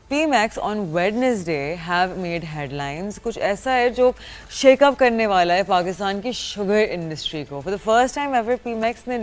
Pemex on Wednesday have made headlines. कुछ ऐसा है जो शेकअप करने वाला है पाकिस्तान की शुगर इंडस्ट्री को. For the first time ever, Pemex ने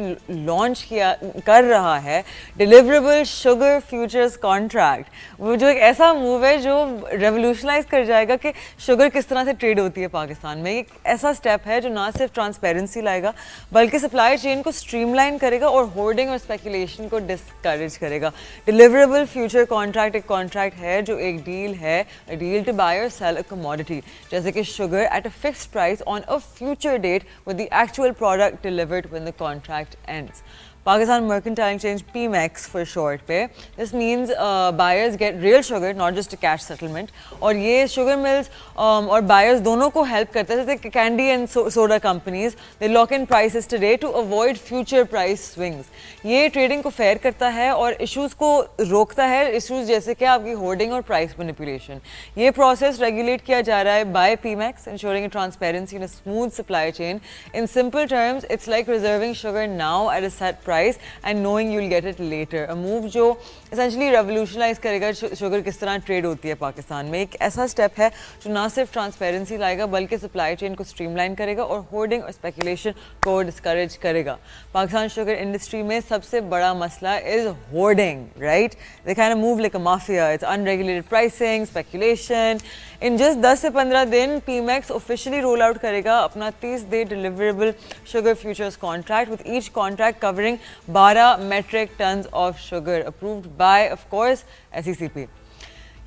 लॉन्च किया कर रहा है डिलीवरेबल शुगर फ्यूचर्स कॉन्ट्रैक्ट. वो जो एक ऐसा मूव है जो रेवोल्यूशनाइज कर जाएगा कि शुगर किस तरह से ट्रेड होती है पाकिस्तान में. एक ऐसा स्टेप है जो ना सिर्फ ट्रांसपेरेंसी लाएगा बल्कि सप्लाई चेन को स्ट्रीमलाइन करेगा और होर्डिंग और स्पेकुलेशन को डिस्करेज करेगा. डिलीवरेबल फ्यूचर कॉन्ट्रैक्ट एक कॉन्ट्रैक्ट है जो एक डील है, डील टू बाय और सेल अ कमोडिटी, जैसे कि sugar at a fixed price on a future date with the actual product delivered when the contract ends. Pakistan Mercantile Exchange, PMEX for short पे. This means buyers get real sugar, not just a cash settlement. और ये sugar mills और buyers दोनों को help करता है. जैसे candy and soda companies, they lock in prices today to avoid future price swings. ये trading को fair करता है और issues को रोकता है. Issues जैसे कि आपकी hoarding और price manipulation. ये process regulate किया जा रहा है by PMEX, ensuring a transparency and a smooth supply chain. In simple terms, it's like reserving sugar now at a set price and knowing you'll get it later. A move जो essentially revolutionize करेगा sugar किस तरह trade होती है पाकिस्तान में. एक ऐसा step है जो ना सिर्फ ट्रांसपेरेंसी लाएगा बल्कि सप्लाई चेन को स्ट्रीमलाइन करेगा और होर्डिंग और स्पेकुलेशन को डिस्करेज करेगा. पाकिस्तान शुगर इंडस्ट्री में सबसे बड़ा मसला is hoarding, right? They kind of move like a mafia. It's unregulated pricing, speculation. In just 10 से 15 दिन Pemex officially roll out करेगा अपना 30-day deliverable sugar futures contract with each contract covering 12 metric tons of sugar approved by of course SECP.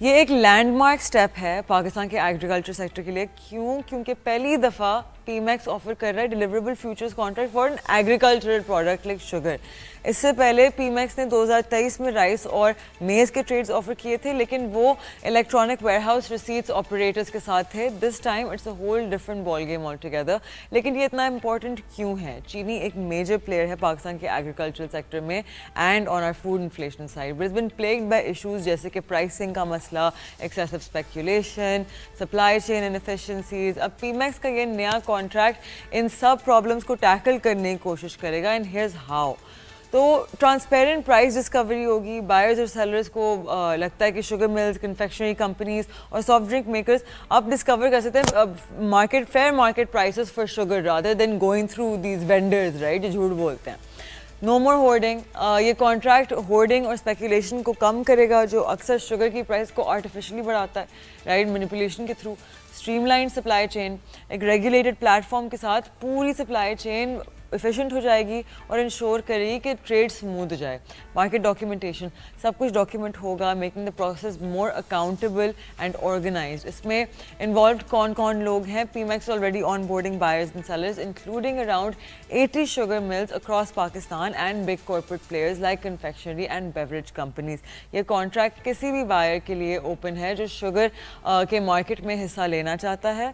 ये एक landmark step है पाकिस्तान के agriculture sector के लिए. क्यों? क्योंकि पहली दफ़ा Pemex ऑफर कर रहा है deliverable futures contract for an agricultural product like sugar. इससे पहले Pemex ने 2023 में राइस और मेज़ के ट्रेड्स ऑफर किए थे, लेकिन वो इलेक्ट्रॉनिक वेयरहाउस रिसीट्स ऑपरेटर्स के साथ थे. This time it's a whole different ball game all together. लेकिन ये इतना इंपॉर्टेंट क्यों है? चीनी एक मेजर प्लेयर है पाकिस्तान के एग्रीकल्चरल सेक्टर में and on our food inflation side. But it's been plagued by issues जैसे कि प्राइसिंग का मसला, excessive speculation, supply chain inefficiencies. अब Pemex का ये नया कॉन्ट्रैक्ट इन सब प्रॉब्लम्स को टैकल करने की कोशिश करेगा. And here's how. तो ट्रांसपेरेंट प्राइस डिस्कवरी होगी. बायर्स और सेलर्स को लगता है कि शुगर मिल्स, कन्फेक्शनरी कंपनीज और सॉफ्ट ड्रिंक मेकर्स अब डिस्कवर कर सकते हैं market fair market prices for sugar rather than going through these vendors, right, जो झूठ बोलते हैं. No more hoarding. ये कॉन्ट्रैक्ट होर्डिंग और स्पेकुलेशन को कम करेगा जो अक्सर शुगर की प्राइस को आर्टिफिशियली बढ़ाता है, राइट, मैनिपुलेशन के थ्रू. स्ट्रीमलाइन सप्लाई चेन एक रेगुलेटेड प्लेटफॉर्म के साथ पूरी सप्लाई चेन एफिशिएंट हो जाएगी और इंश्योर करेगी कि ट्रेड स्मूथ हो जाए. मार्केट डॉक्यूमेंटेशन सब कुछ डॉक्यूमेंट होगा, making the process more accountable and organised. इसमें इन्वॉल्व कौन कौन लोग हैं? Pemex already on boarding buyers and sellers including around 80 sugar mills across Pakistan and big corporate players like confectionery and beverage companies. ये contract किसी भी buyer के लिए ओपन है जो शुगर के मार्केट में हिस्सा लेना चाहता है.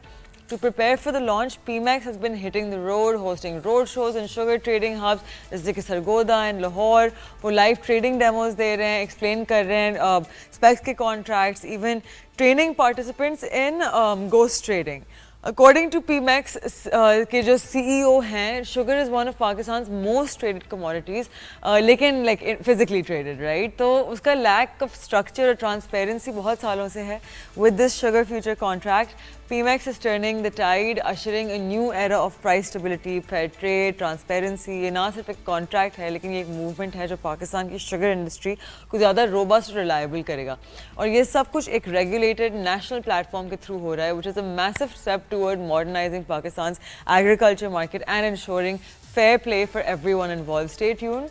To prepare for the launch, Pemex has been hitting the road, hosting road shows and sugar trading hubs जैसे कि सरगोदा and लाहौर. वो लाइव ट्रेडिंग डेमोज दे रहे हैं, एक्सप्लेन कर रहे हैं स्पेक्स के contracts, even training participants in ghost trading. According to Pemex के जो CEO हैं, sugar is one of Pakistan most traded commodities, लेकिन लाइक फिजिकली ट्रेडेड, राइट. तो उसका लैक ऑफ स्ट्रक्चर और ट्रांसपेरेंसी बहुत सालों से है. With this sugar future contract, Pemex is turning the tide, ushering a new era of price stability, fair trade, transparency. ये ना सिर्फ एक कॉन्ट्रैक्ट है लेकिन ये एक मूवमेंट है जो पाकिस्तान की शुगर इंडस्ट्री को ज़्यादा रोबस्ट और रिलायबल करेगा. और ये सब कुछ एक रेगुलेटेड नेशनल प्लेटफॉर्म के थ्रू हो रहा है, which is a massive step toward modernising Pakistan agriculture market and ensuring fair play for everyone involved. Stay tuned.